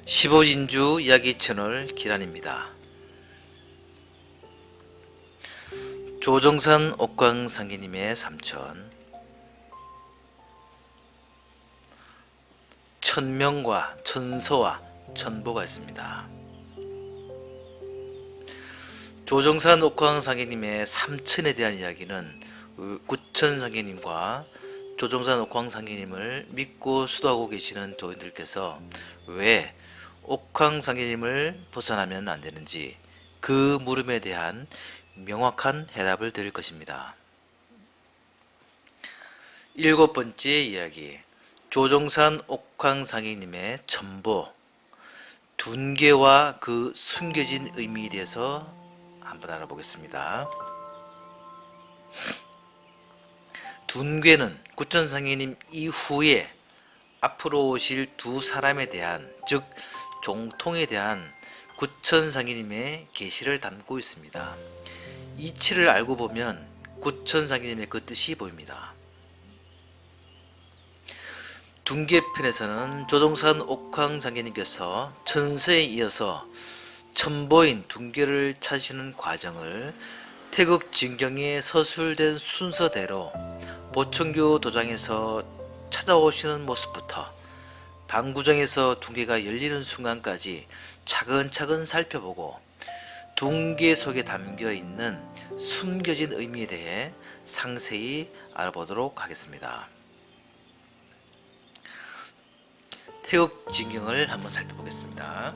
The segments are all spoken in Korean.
15진주 이야기 채널 기란입니다. 조정산 옥광상계님의 삼천, 천명과 천서와 천보가 있습니다. 조정산 옥광상계님의 삼천에 대한 이야기는 구천상계님과 조정산 옥광상계님을 믿고 수도하고 계시는 도인들께서 왜 옥황상계님을 벗어나면 안 되는지 그 물음에 대한 명확한 해답을 드릴 것입니다. 일곱 번째 이야기, 조정산 옥황상계님의 천보, 둔계와 그 숨겨진 의미에 대해서 한번 알아보겠습니다. 둔계는 구천상계님 이후에 앞으로 오실 두 사람에 대한, 즉 종통에 대한 구천상계님의 계시를 담고 있습니다. 이치를 알고 보면 구천상계님의 그 뜻이 보입니다. 둔계편에서는 조정산 옥황상계님께서 천서에 이어서 천보인 둔계를 찾으시는 과정을 태극진경에 서술된 순서대로 보청교 도장에서 찾아오시는 모습부터 방구정에서 둔계가 열리는 순간까지 차근차근 살펴보고 둔계 속에 담겨있는 숨겨진 의미에 대해 상세히 알아보도록 하겠습니다. 태극진경을 한번 살펴보겠습니다.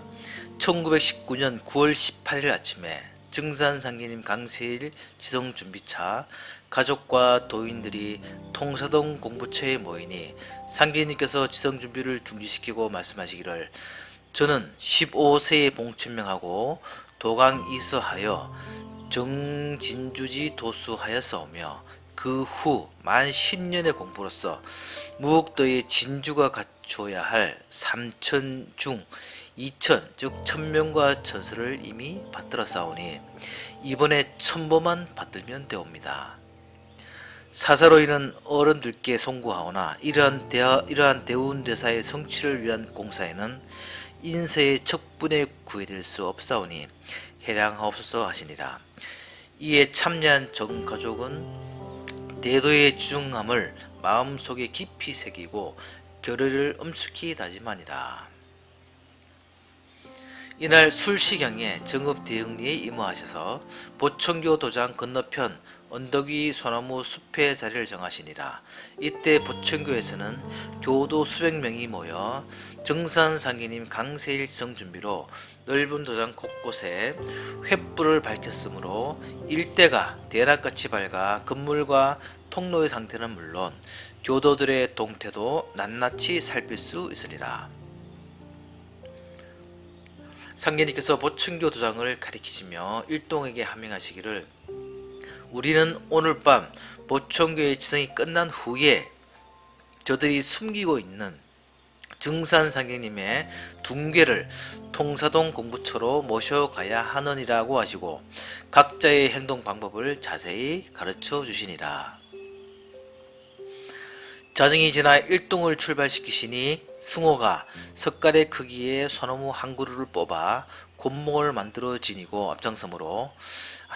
1919년 9월 18일 아침에 증산상계님 강세일 지성준비차 가족과 도인들이 통사동 공부처에 모이니 상계님께서 지성준비를 중지시키고 말씀하시기를, 저는 15세에 봉천명하고 도강 이서하여 정진주지 도수하였사오며 그 후 만 10년의 공부로서 무국도의 진주가 갖추어야 할 삼천 중 2천, 즉 천명과 천서를 이미 받들었사오니 이번에 천보만 받들면 되옵니다. 사사로이는 어른들께 송구하오나 이러한 대운대사의 성취를 위한 공사에는 인세의 척분에 구애될 수 없사오니 해량하옵소서 하시니라. 이에 참여한 전 가족은 대도의 중함을 마음속에 깊이 새기고 결의를 엄숙히 다짐하니라. 이날 술시경에 정읍대흥리에 임하셔서 보청교 도장 건너편 언덕 위 소나무 숲의 자리를 정하시니라. 이때 보청교에서는 교도 수백 명이 모여 정산상계님 강세일 정준비로 넓은 도장 곳곳에 횃불을 밝혔으므로 일대가 대낮같이 밝아 건물과 통로의 상태는 물론 교도들의 동태도 낱낱이 살필 수 있으리라. 상계님께서 보청교 도장을 가리키시며 일동에게 하명하시기를, 우리는 오늘 밤 보청교의 지성이 끝난 후에 저들이 숨기고 있는 증산상계님의 둔계를 통사동 공부처로 모셔가야 하느니라고 하시고 각자의 행동 방법을 자세히 가르쳐 주시니라. 자정이 지나 일동을 출발시키시니 승호가 석갈의 크기의 소나무 한 그루를 뽑아 곤몽을 만들어 지니고 앞장서므로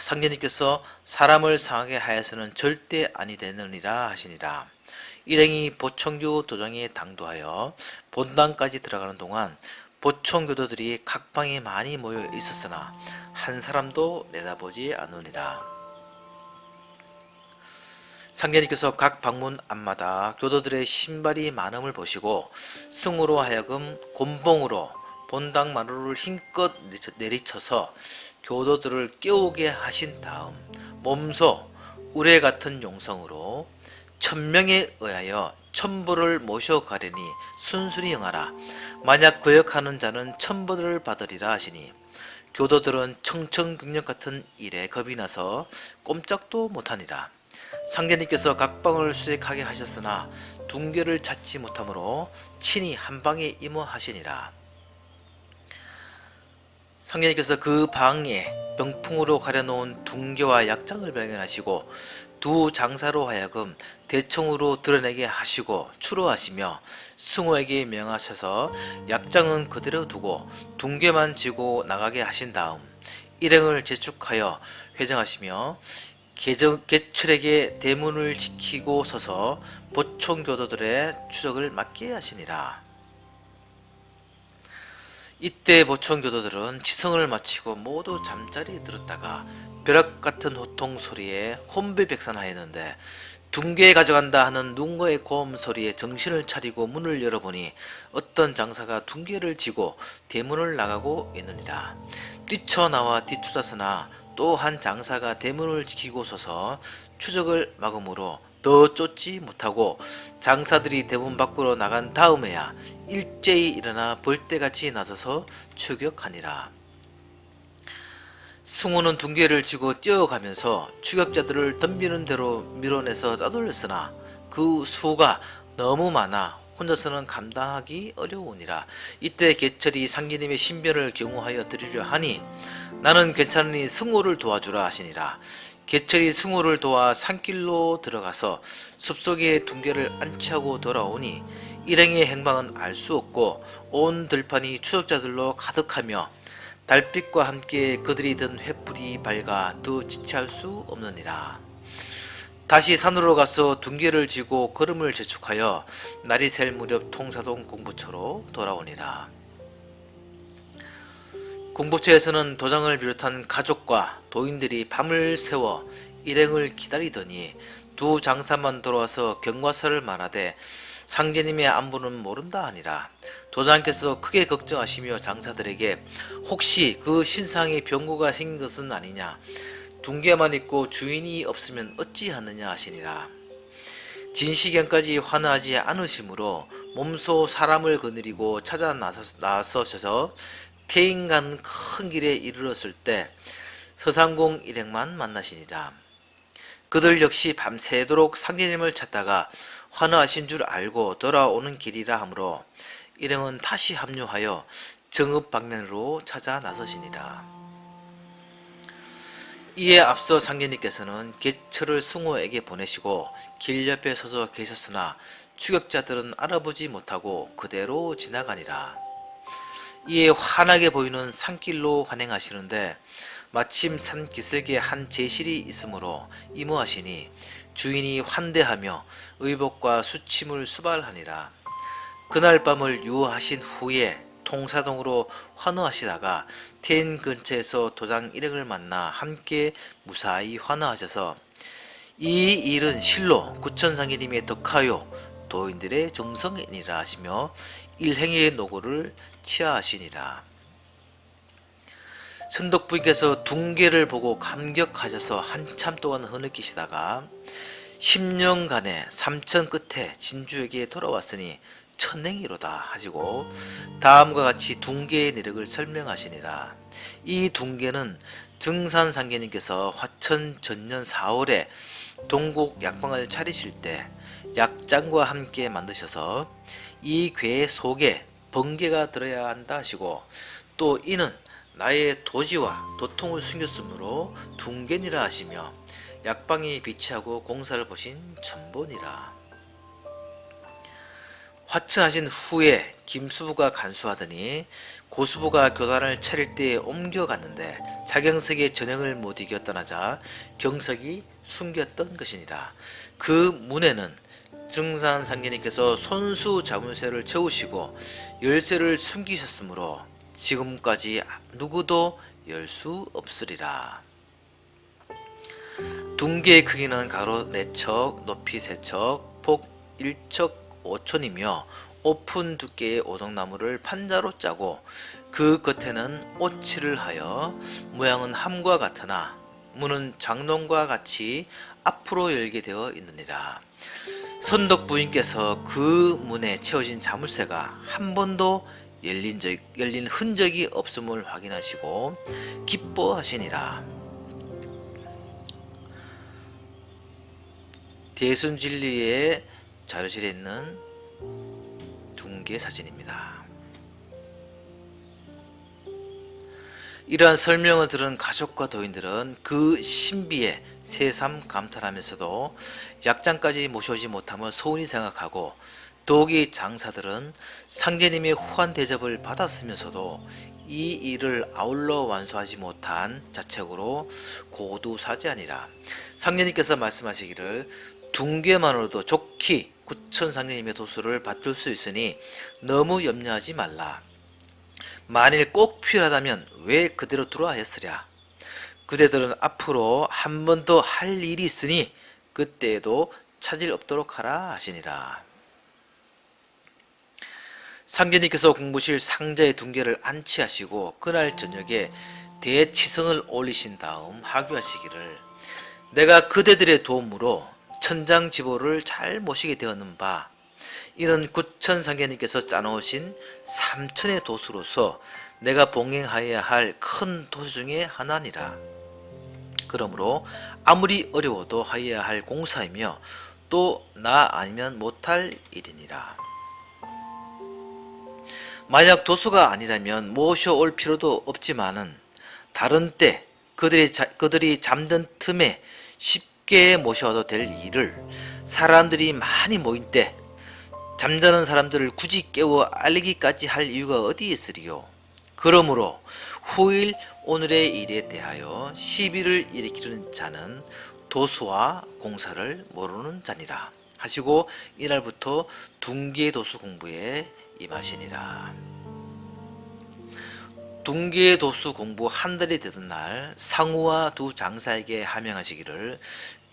상계님께서 사람을 상하게 하여서는 절대 아니 되느니라 하시니라. 일행이 보청교 도장에 당도하여 본당까지 들어가는 동안 보청교도들이 각 방에 많이 모여 있었으나 한 사람도 내다보지 않으니라. 상계님께서 각 방문 앞마다 교도들의 신발이 많음을 보시고 승으로 하여금 곤봉으로 본당 마루를 힘껏 내리쳐서 교도들을 깨우게 하신 다음 몸소 우레 같은 용성으로 천명에 의하여 천보를 모셔가려니 순순히 응하라. 만약 거역하는 자는 천보를 받으리라 하시니 교도들은 청천벽력 같은 일에 겁이 나서 꼼짝도 못하니라. 상계님께서 각 방을 수색하게 하셨으나 둔계를 찾지 못하므로 친히 한 방에 임하시니라. 상계님께서 그 방에 병풍으로 가려놓은 둔계와 약장을 발견하시고 두 장사로 하여금 대청으로 드러내게 하시고 추로하시며 승호에게 명하셔서 약장은 그대로 두고 둥개만 지고 나가게 하신 다음 일행을 재축하여 회정하시며 개철에게 대문을 지키고 서서 보총교도들의 추적을 맡게 하시니라. 이때 보총교도들은 치성을 마치고 모두 잠자리에 들었다가 벼락같은 호통 소리에 혼비백산하였는데 둥개 가져간다 하는 누군가의 고음 소리에 정신을 차리고 문을 열어보니 어떤 장사가 둥개를 지고 대문을 나가고 있느니라. 뛰쳐나와 뒤투자서나 또 한 장사가 대문을 지키고 서서 추적을 막음으로 더 쫓지 못하고 장사들이 대문 밖으로 나간 다음에야 일제히 일어나 벌떼같이 나서서 추격하니라. 승호는 둥개를 지고 뛰어가면서 추격자들을 덤비는 대로 밀어내서 따돌렸으나 그 수가 너무 많아 혼자서는 감당하기 어려우니라. 이때 개철이 상기님의 신변을 경호하여 드리려 하니 나는 괜찮으니 승호를 도와주라 하시니라. 개철이 승호를 도와 산길로 들어가서 숲속에 둥개를 안치하고 돌아오니 일행의 행방은 알 수 없고 온 들판이 추적자들로 가득하며 달빛과 함께 그들이 든 횃불이 밝아 더 지체할 수 없느니라. 다시 산으로 가서 둥개를 지고 걸음을 재촉하여 날이 셀 무렵 통사동 공부처로 돌아오니라. 공부처에서는 도장을 비롯한 가족과 도인들이 밤을 새워 일행을 기다리더니 두 장사만 돌아와서 경과서를 말하되 상제님의 안부는 모른다 하니라. 도장께서 크게 걱정하시며 장사들에게 혹시 그 신상에 병고가 생긴 것은 아니냐, 둥개만 있고 주인이 없으면 어찌하느냐 하시니라. 진시경까지 환호하지 않으시므로 몸소 사람을 거느리고 찾아 나서셔서 태인 가는 큰 길에 이르렀을 때 서상공 일행만 만나시니라. 그들 역시 밤새도록 상제님을 찾다가 환호하신 줄 알고 돌아오는 길이라 하므로 일행은 다시 합류하여 정읍 방면으로 찾아 나서시니라. 이에 앞서 상제님께서는 개철을 승호에게 보내시고 길 옆에 서서 계셨으나 추격자들은 알아보지 못하고 그대로 지나가니라. 이에 환하게 보이는 산길로 환행하시는데 마침 산 기슭에 한 제실이 있으므로 임호하시니 주인이 환대하며 의복과 수침을 수발하니라. 그날 밤을 유하신 후에 통사동으로 환호하시다가 태인 근처에서 도장 일행을 만나 함께 무사히 환호하셔서 이 일은 실로 구천상계님의 덕하요 도인들의 정성이니라 하시며 일행의 노고를 치하하시니라. 선덕부인께서 둥개를 보고 감격하셔서 한참 동안 흐느끼시다가 10년간의 삼천 끝에 진주에게 돌아왔으니 천행이로다 하시고 다음과 같이 둥개의 내력을 설명하시니라. 이 둥개는 증산상계님께서 화천 전년 4월에 동국 약방을 차리실 때 약장과 함께 만드셔서 이 괴 속에 번개가 들어야 한다 하시고 또 이는 나의 도지와 도통을 숨겼으므로 둥개니라 하시며 약방이 비치하고 공사를 보신 천본이라. 화천하신 후에 김수부가 간수하더니 고수부가 교단을 차릴 때에 옮겨갔는데 자경석의 전형을 못 이겨 떠나자 경석이 숨겼던 것이니라. 그 문에는 증산상계님께서 손수 자물쇠를 채우시고 열쇠를 숨기셨으므로 지금까지 누구도 열 수 없으리라. 둥개의 크기는 가로 4척, 높이 3척, 폭 1척 5촌이며 오픈 두께의 오동나무를 판자로 짜고 그 겉에는 오칠을 하여 모양은 함과 같으나 문은 장롱과 같이 앞으로 열게 되어 있느니라. 선덕 부인께서 그 문에 채워진 자물쇠가 한 번도 열린 흔적이 없음을 확인하시고 기뻐하시니라. 대순진리의 자료실에 있는 둥개 사진입니다. 이러한 설명을 들은 가족과 도인들은 그 신비에 새삼 감탄하면서도 약장까지 모셔오지 못함을 소원히 생각하고, 도기 장사들은 상제님의 후한 대접을 받았으면서도 이 일을 아울러 완수하지 못한 자책으로 고두사지하니라. 상제님께서 말씀하시기를 둥개만으로도 좋게 구천 상제님의 도수를 받들 수 있으니 너무 염려하지 말라. 만일 꼭 필요하다면 왜 그대로 두라 했으랴. 그대들은 앞으로 한 번 더 할 일이 있으니 그때에도 차질 없도록 하라 하시니라. 상제님께서 공부실 상자의 둥개를 안치하시고 그날 저녁에 대치성을 올리신 다음 하교하시기를, 내가 그대들의 도움으로 천장지보를 잘 모시게 되었는 바, 이는 구천 상제님께서 짜놓으신 삼천의 도수로서 내가 봉행하여야 할 큰 도수 중에 하나니라. 그러므로 아무리 어려워도 하여야 할 공사이며 또 나 아니면 못할 일이니라. 만약 도수가 아니라면 모셔올 필요도 없지만은 다른 때 그들이 잠든 틈에 쉽게 모셔와도 될 일을 사람들이 많이 모인 때 잠자는 사람들을 굳이 깨워 알리기까지 할 이유가 어디 있으리요. 그러므로 후일 오늘의 일에 대하여 시비를 일으키는 자는 도수와 공사를 모르는 자니라 하시고, 이날부터 둥개도수 공부에 임하시니라. 둥개도수 공부 한 달이 되던 날, 상우와 두 장사에게 하명하시기를,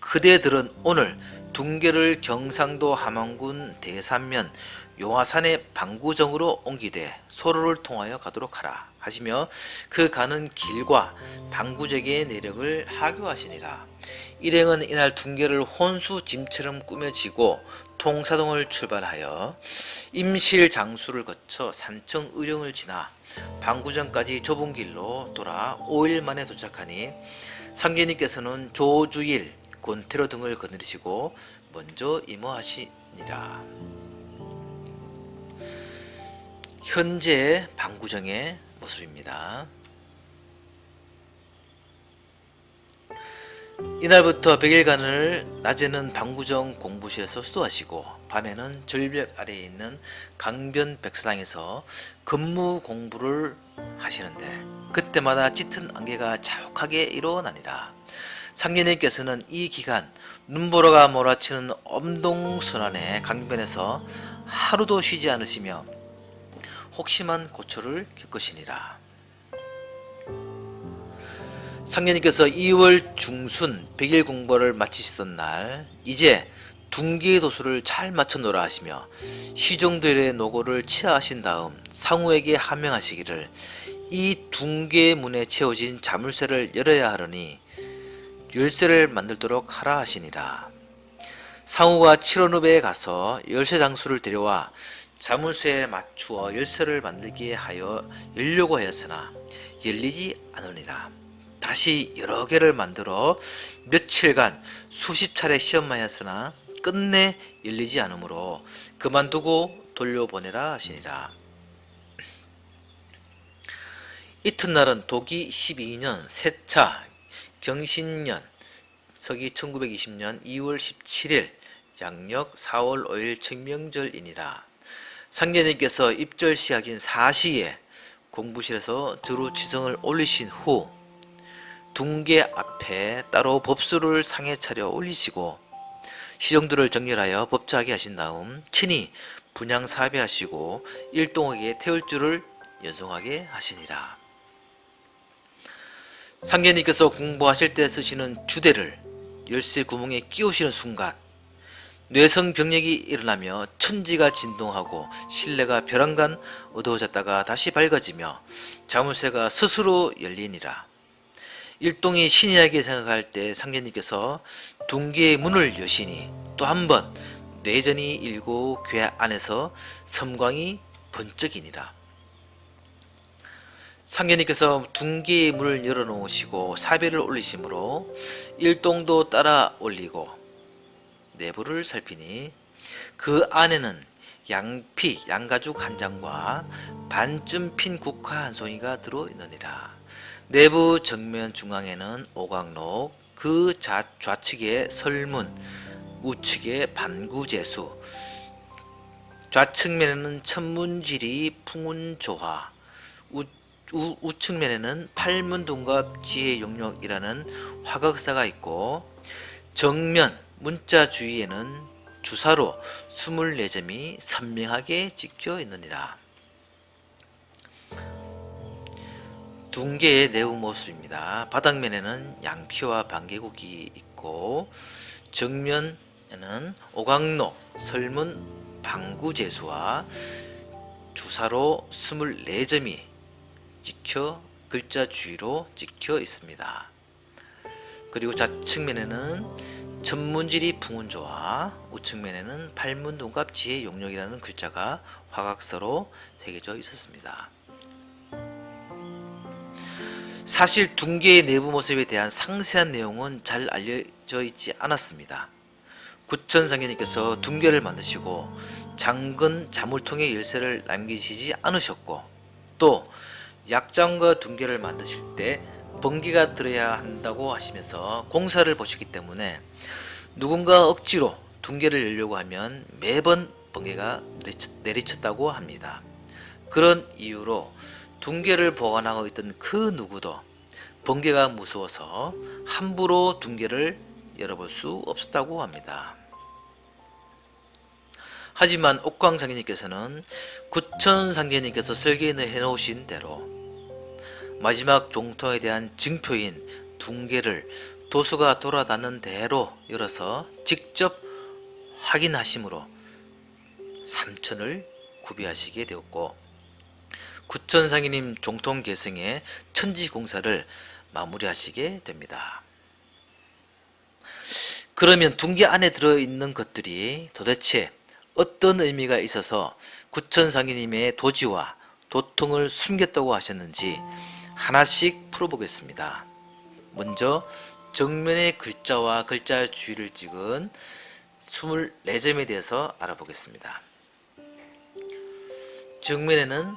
그대들은 오늘 둥개를 경상도 함안군 대산면 용화산의 방구정으로 옮기되 소로를 통하여 가도록 하라 하시며 그 가는 길과 방구정의 내력을 하교하시니라. 일행은 이날 둥개를 혼수 짐처럼 꾸며지고 통사동을 출발하여 임실 장수를 거쳐 산청 의령을 지나 방구정까지 좁은 길로 돌아 5일 만에 도착하니, 상제님께서는 조주일 곤태로 등을 거느리시고 먼저 임하시니라. 현재 방구정의 모습입니다. 이날부터 100일간을 낮에는 방구정 공부실에서 수도하시고 밤에는 절벽 아래에 있는 강변 백사당에서 근무 공부를 하시는데, 그때마다 짙은 안개가 자욱하게 일어나니라. 상제님께서는 이 기간 눈보라가 몰아치는 엄동선안의 강변에서 하루도 쉬지 않으시며 혹심한 고초를 겪으시니라. 상제님께서 2월 중순 100일 공부를 마치시던 날, 이제 둥개 도수를 잘 맞춰 놓으라 하시며 시종들의 노고를 치하하신 다음 상우에게 하명하시기를, 이 둥개 문에 채워진 자물쇠를 열어야 하려니 열쇠를 만들도록 하라 하시니라. 상우가 7원읍에 가서 열쇠 장수를 데려와 자물쇠에 맞추어 열쇠를 만들게 하여 열려고 하였으나 열리지 않으니라. 다시 여러 개를 만들어 며칠간 수십 차례 시험하였으나 끝내 열리지 않으므로 그만두고 돌려보내라 하시니라. 이튿날은 도기 12년 세차 경신년 서기 1920년 2월 17일 양력 4월 5일 청명절이니라. 상제님께서 입절 시작인 4시에 공부실에서 두루치성을 올리신 후 둥개 앞에 따로 법수를 상에 차려 올리시고 시종들을 정렬하여 법조하게 하신 다음 친히 분양 사배하시고 일동에게 태울 줄을 연송하게 하시니라. 상제님께서 공부하실 때 쓰시는 주대를 열쇠 구멍에 끼우시는 순간 뇌성병력이 일어나며 천지가 진동하고 실내가 벼랑간 어두워졌다가 다시 밝아지며 자물쇠가 스스로 열리니라. 일동이 신이하게 생각할 때 상제님께서 둥개의 문을 여시니 또 한 번 뇌전이 일고 괴 안에서 섬광이 번쩍이니라. 상제님께서 둥개의 문을 열어놓으시고 사배를 올리심으로 일동도 따라 올리고 내부를 살피니 그 안에는 양가죽 한 장과 반쯤 핀 국화 한 송이가 들어있느니라. 내부 정면 중앙에는 오각록, 그 좌측에 설문, 우측에 반구제수, 좌측면에는 천문지리 풍운조화, 우측면에는 팔문동갑 지혜용력이라는 화각사가 있고, 정면 문자 주위에는 주사로 24점이 선명하게 찍혀 있느니라. 둥계의 내부 모습입니다. 바닥면에는 양피와 반개국이 있고, 정면에는 오각록, 설문, 방구제수와 주사로 24점이 찍혀 글자 주위로 찍혀 있습니다. 그리고 좌측면에는 천문지리 풍운조와 우측면에는 팔문동갑 지혜용력이라는 글자가 화각서로 새겨져 있었습니다. 사실 둥계의 내부 모습에 대한 상세한 내용은 잘 알려져 있지 않았습니다. 구천상계님께서 둥계를 만드시고 잠근 자물통의 열쇠를 남기시지 않으셨고, 또 약장과 둥계를 만드실 때 번개가 들어야 한다고 하시면서 공사를 보셨기 때문에 누군가 억지로 둥계를 열려고 하면 매번 번개가 내리쳤다고 합니다. 그런 이유로 둥계를 보관하고 있던 그 누구도 번개가 무서워서 함부로 둥계를 열어볼 수 없었다고 합니다. 하지만 옥광상계님께서는 구천상계님께서 설계해 놓으신 대로 마지막 종통에 대한 증표인 둥계를 도수가 돌아닿는 대로 열어서 직접 확인하심으로 삼천을 구비하시게 되었고, 구천상계님 종통 계승의 천지공사를 마무리하시게 됩니다. 그러면 둥계 안에 들어있는 것들이 도대체 어떤 의미가 있어서 구천상계님의 도지와 도통을 숨겼다고 하셨는지 하나씩 풀어보겠습니다. 먼저 정면의 글자와 글자 주위를 찍은 24점에 대해서 알아보겠습니다. 정면에는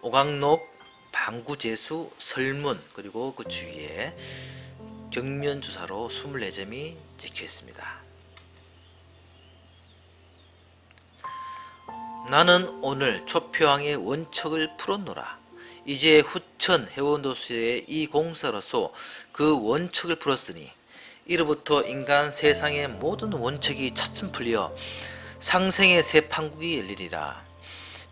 오각록, 방구제수, 설문, 그리고 그 주위에 정면 주사로 24점이 찍혀 있습니다. 나는 오늘 초표왕의 원척을 풀었노라. 이제 후천 해원도수의 이 공사로서 그 원척을 풀었으니 이로부터 인간 세상의 모든 원척이 차츰 풀려 상생의 새 판국이 열리리라.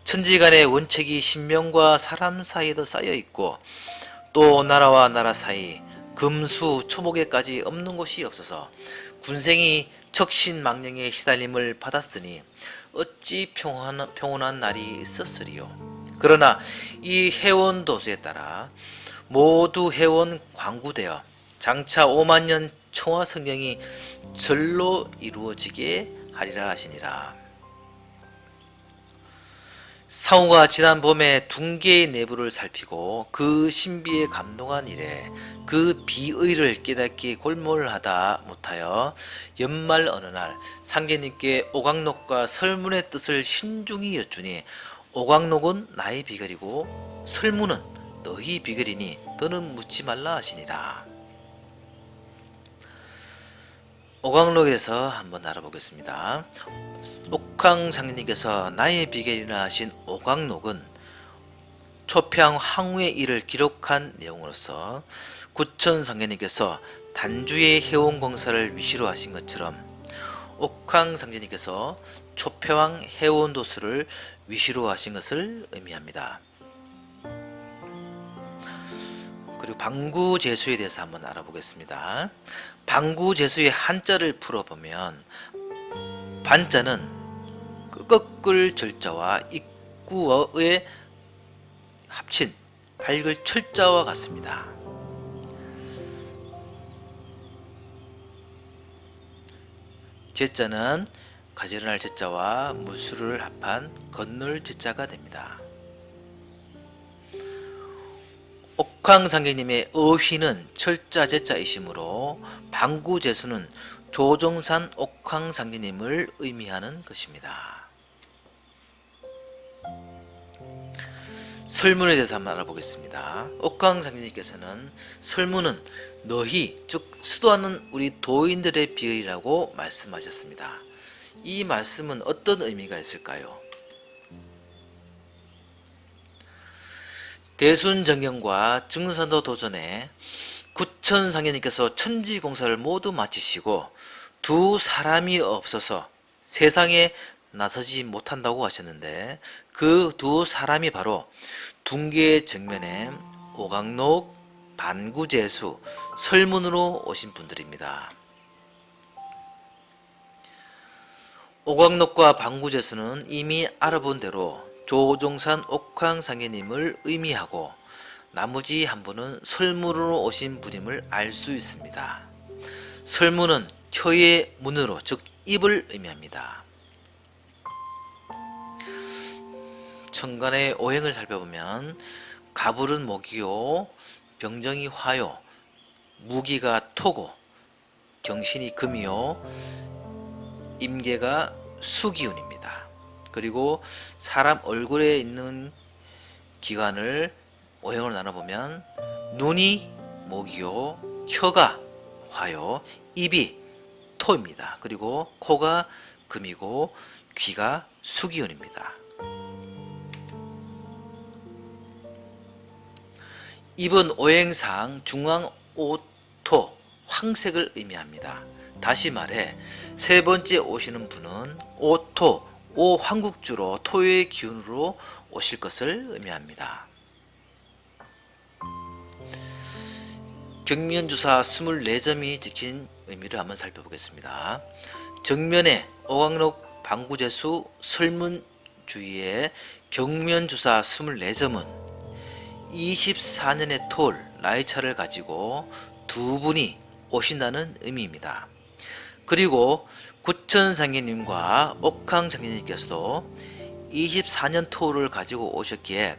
천지간의 원칙이 신명과 사람 사이에도 쌓여 있고, 또 나라와 나라 사이, 금수 초목에까지 없는 곳이 없어서 군생이 척신망령의 시달림을 받았으니 어찌 평온한 날이 있었으리요. 그러나 이 해원도수에 따라 모두 해원 광구되어 장차 5만년 청화성경이 절로 이루어지게 하리라 하시니라. 사후가 지난 봄에 둥계의 내부를 살피고 그 신비에 감동한 이래 그 비의를 깨닫기 골몰하다 못하여 연말 어느 날 상계님께 오각록과 설문의 뜻을 신중히 여쭈니, 오각록은 나의 비결이고 설문은 너희 비결이니 너는 묻지 말라 하시니라. 오각록에서 한번 알아보겠습니다. 옥황상계님께서 나의 비결이라 하신 오각록은 초평 항우의 일을 기록한 내용으로서 구천상계님께서 단주의 해원공사를 위시로 하신 것처럼 옥황상계님께서 초평 해원도수를 위시로 하신 것을 의미합니다. 그리고 방구제수에 대해서 한번 알아보겠습니다. 방구제수의 한자를 풀어보면 반자는 꺾을 절자와 입구어의 합친 밝을 철자와 같습니다. 제자는 가지런할 제자와 무술을 합한 건널 제자가 됩니다. 옥황상계님의 어휘는 철자 제자이시므로 방구제수는 조정산 옥황상계님을 의미하는 것입니다. 설문에 대해서 한번 알아보겠습니다. 옥황상제님께서는 설문은 너희, 즉 수도하는 우리 도인들의 비결이라고 말씀하셨습니다. 이 말씀은 어떤 의미가 있을까요? 대순정경과 증산도 도전에 구천상제님께서 천지공사를 모두 마치시고 두 사람이 없어서 세상에 나서지 못한다고 하셨는데, 그 두 사람이 바로 둥계의 정면에 오광록, 반구제수, 설문으로 오신 분들입니다. 오광록과 반구제수는 이미 알아본 대로 조종산 옥황상제님을 의미하고, 나머지 한 분은 설문으로 오신 분임을 알 수 있습니다. 설문은 혀의 문으로, 즉 입을 의미합니다. 천간의 오행을 살펴보면 가불은 목이요, 병정이 화요, 무기가 토고, 경신이 금이요, 임계가 수기운입니다. 그리고 사람 얼굴에 있는 기관을 오행으로 나눠보면 눈이 목이요, 혀가 화요, 입이 토입니다. 그리고 코가 금이고 귀가 수기운입니다. 입은 오행상 중앙 오토, 황색을 의미합니다. 다시 말해 세 번째 오시는 분은 오토, 오황국주로 토의 기운으로 오실 것을 의미합니다. 경면주사 24점이 찍힌 의미를 한번 살펴보겠습니다. 정면에 오광록, 반구제수, 설문 주위에 경면주사 24점은 24년의 토를, 나이차를 가지고 두 분이 오신다는 의미입니다. 그리고 구천상제님과 옥황상제님께서도 24년 토를 가지고 오셨기에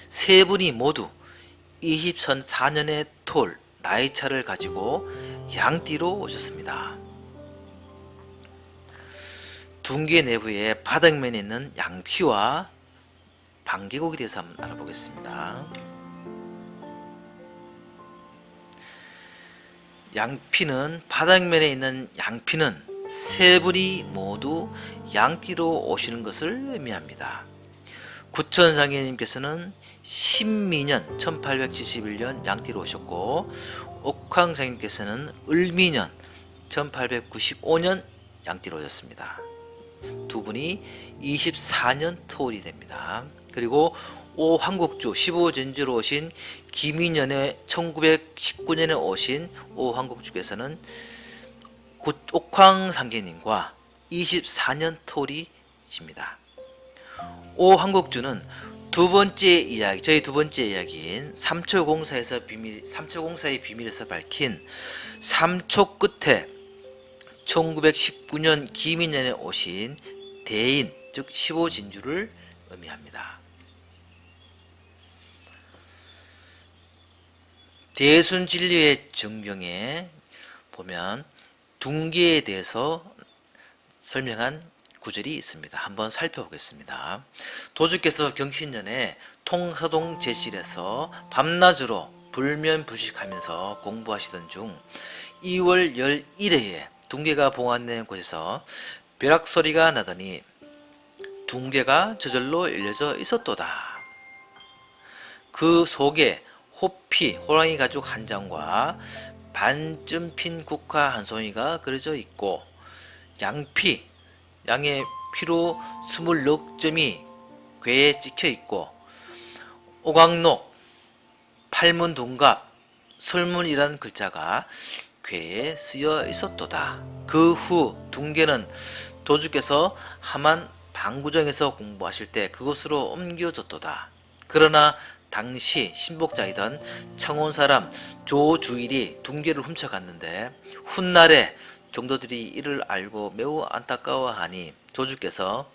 세 분이 모두 24년의 토를, 나이차를 가지고 양띠로 오셨습니다. 둥계 내부에 바닥면에 있는 양피와 방계곡에 대해서 한번 알아보겠습니다. 양피는, 바닥면에 있는 양피는 세 분이 모두 양띠로 오시는 것을 의미합니다. 구천상제님께서는 신미년 1871년 양띠로 오셨고, 옥황상제님께서는 을미년 1895년 양띠로 오셨습니다. 두 분이 24년 토울이 됩니다. 그리고 오황국주 15전주로 오신 기민년에 1919년에 오신 오황국주께서는 옥황상제님과 24년 토리십니다. 오황국주는 두 번째 이야기, 저희 두 번째 이야기인 삼초공사의 비밀에서 밝힌 삼초 끝에 1919년 기민년에 오신 대인, 즉 15진주를 의미합니다. 대순진리의 정경에 보면 둥계에 대해서 설명한 구절이 있습니다. 한번 살펴보겠습니다. 도주께서 경신년에 통서동 제실에서 밤낮으로 불면불식하면서 공부하시던 중 2월 11일에 둥계가 봉안된 곳에서 벼락소리가 나더니 둥계가 저절로 열려져 있었도다. 그 속에 호피, 호랑이 가죽 한 장과 반쯤 핀 국화 한 송이가 그려져 있고, 양피, 양의 피로 24점이 궤에 찍혀 있고, 오광록, 팔문동갑, 설문이라는 글자가 궤에 쓰여 있었도다. 그 후 둥계는 도주께서 하만 방구정에서 공부하실 때 그곳으로 옮겨졌도다. 그러나 당시 신복자이던 창원사람 조주일이 둥계를 훔쳐갔는데 훗날에 종도들이 이를 알고 매우 안타까워하니 조주께서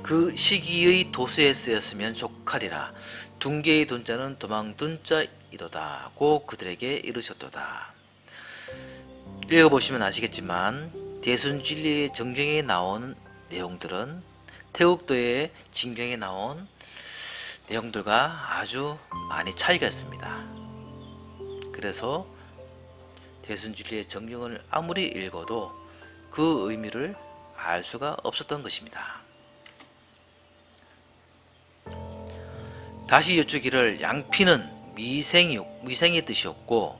그 시기의 도수에 쓰였으면 족하리라. 둥계의 돈자는 도망둔자이도다고 그들에게 이르셨도다. 읽어보시면 아시겠지만 대순진리의 정경에 나온 내용들은 태국도의 진경에 나온 내용들과 아주 많이 차이가 있습니다. 그래서 대순진리의 정경을 아무리 읽어도 그 의미를 알 수가 없었던 것입니다. 다시 여쭈기를 양피는 미생의 뜻이었고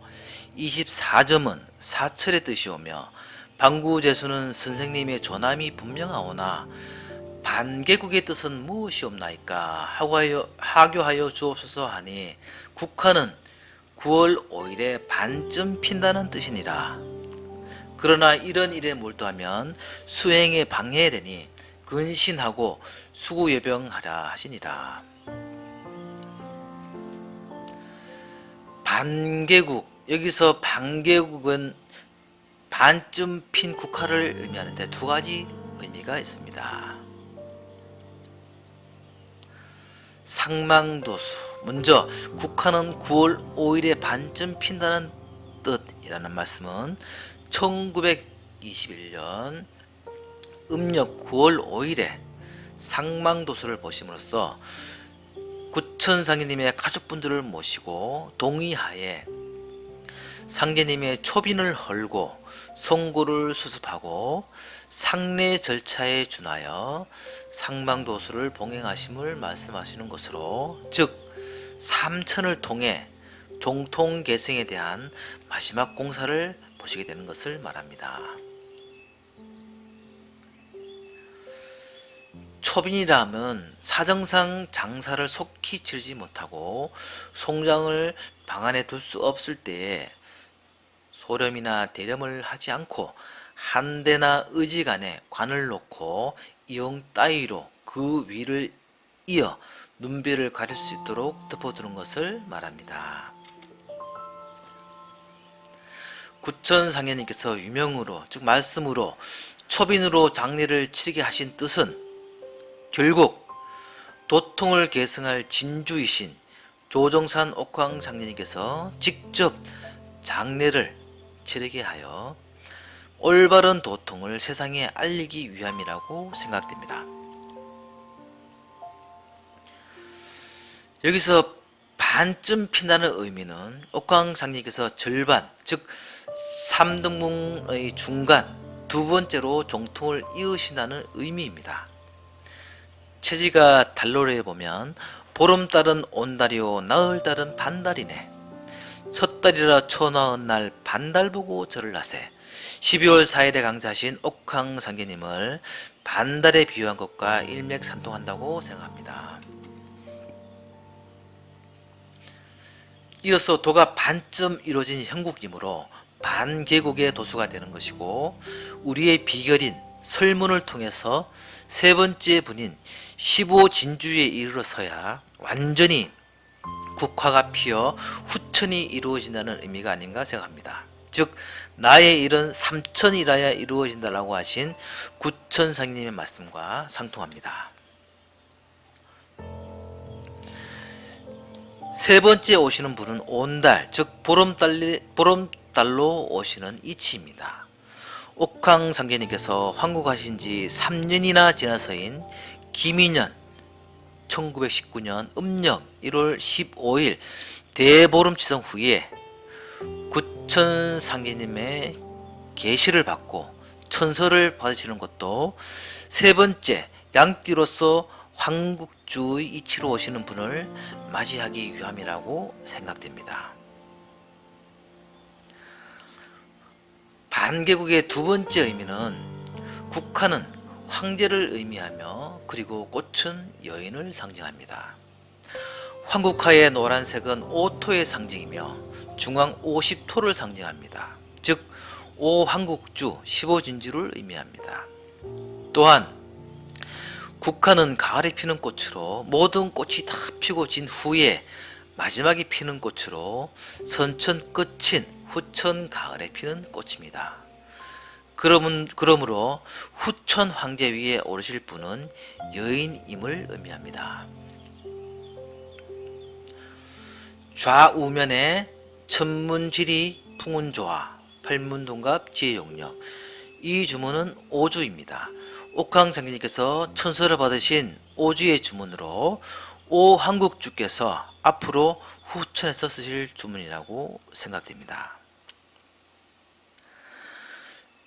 24점은 사철의 뜻이오며 방구제수는 선생님의 조남이 분명하오나 반개국의 뜻은 무엇이옵나이까 하교하여 주옵소서 하니 국화는 9월 5일에 반쯤 핀다는 뜻이니라. 그러나 이런 일에 몰두하면 수행에 방해되니 근신하고 수구예병하라 하시니라. 반개국, 여기서 반개국은 반쯤 핀 국화를 의미하는데 두 가지 의미가 있습니다. 상망도수, 먼저 국화는 9월 5일에 반쯤 핀다는 뜻이라는 말씀은 1921년 음력 9월 5일에 상망도수를 보심으로써 구천상계님의 가족분들을 모시고 동의하에 상계님의 초빈을 헐고 송고를 수습하고 상례 절차에 준하여 상망도수를 봉행하심을 말씀하시는 것으로, 즉 삼천을 통해 종통계승에 대한 마지막 공사를 보시게 되는 것을 말합니다. 초빈이라면 사정상 장사를 속히 치르지 못하고 송장을 방 안에 둘 수 없을 때에 소렴이나 대렴을 하지 않고 한대나 의지간에 관을 놓고 이용 따위로 그 위를 이어 눈비를 가릴 수 있도록 덮어두는 것을 말합니다. 구천상계님께서 유명으로, 즉 말씀으로 초빈으로 장례를 치르게 하신 뜻은 결국 도통을 계승할 진주이신 조정산 옥황장례님께서 직접 장례를 치르게 하여 올바른 도통을 세상에 알리기 위함이라고 생각됩니다. 여기서 반쯤 핀다는 의미는 옥황장례님께서 절반, 즉 3등분의 중간 두 번째로 종통을 이으신다는 의미입니다. 체지가 달로래에 보면 보름달은 온달이요 나흘달은 반달이네. 섣달이라 초나은 날 반달 보고 절을 하세. 12월 4일에 강사하신 옥황상계님을 반달에 비유한 것과 일맥상통한다고 생각합니다. 이로써 도가 반쯤 이루어진 형국이므로 반개국의 도수가 되는 것이고, 우리의 비결인 설문을 통해서 세 번째 분인 15진주에 이르러서야 완전히 국화가 피어 후천이 이루어진다는 의미가 아닌가 생각합니다. 즉 나의 일은 삼천이라야 이루어진다라고 하신 구천상님의 말씀과 상통합니다. 세 번째 오시는 분은 온달, 즉 보름달로 오시는 이치입니다. 옥황상계님께서 황국하신 지 3년이나 지나서인 기민년 1919년 음력 1월 15일 대보름치성 후에 구천상계님의 계시를 받고 천서를 받으시는 것도 세 번째 양띠로서 황국주의 이치로 오시는 분을 맞이하기 위함이라고 생각됩니다. 반개국의 두 번째 의미는 국화는 황제를 의미하며, 그리고 꽃은 여인을 상징합니다. 황국화의 노란색은 오토의 상징이며 중앙 50토를 상징합니다. 즉 오황국주 15진주를 의미합니다. 또한 국화는 가을에 피는 꽃으로 모든 꽃이 다 피고 진 후에 마지막에 피는 꽃으로 선천 끝인 후천 가을에 피는 꽃입니다. 그러므로 후천 황제 위에 오르실 분은 여인임을 의미합니다. 좌우면에 천문지리 풍운조화 팔문동갑 지혜용력, 이 주문은 오주입니다. 옥황장계님께서 천서를 받으신 오주의 주문으로 오한국주께서 앞으로 후천에서 쓰실 주문이라고 생각됩니다.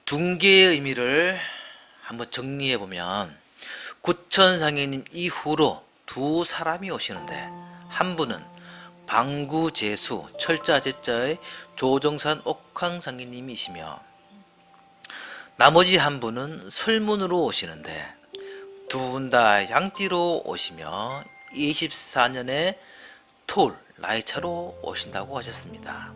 둥계의 의미를 한번 정리해 보면 구천상해님 이후로 두 사람이 오시는데 한 분은 방구제수 철자제자의 조정산 옥황상해님이시며 나머지 한 분은 설문으로 오시는데 두 분 다 양띠로 오시며 24년의 토울 나이차로 오신다고 하셨습니다.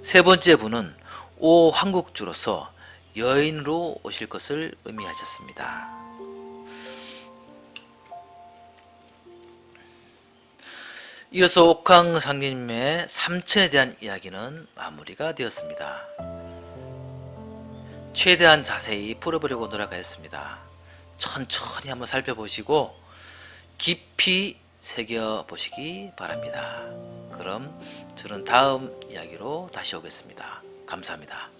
세 번째 분은 오한국주로서 여인으로 오실 것을 의미하셨습니다. 이로써 옥황상제님의 삼천에 대한 이야기는 마무리가 되었습니다. 최대한 자세히 풀어보려고 노력하였습니다. 천천히 한번 살펴보시고 깊이 새겨보시기 바랍니다. 그럼 저는 다음 이야기로 다시 오겠습니다. 감사합니다.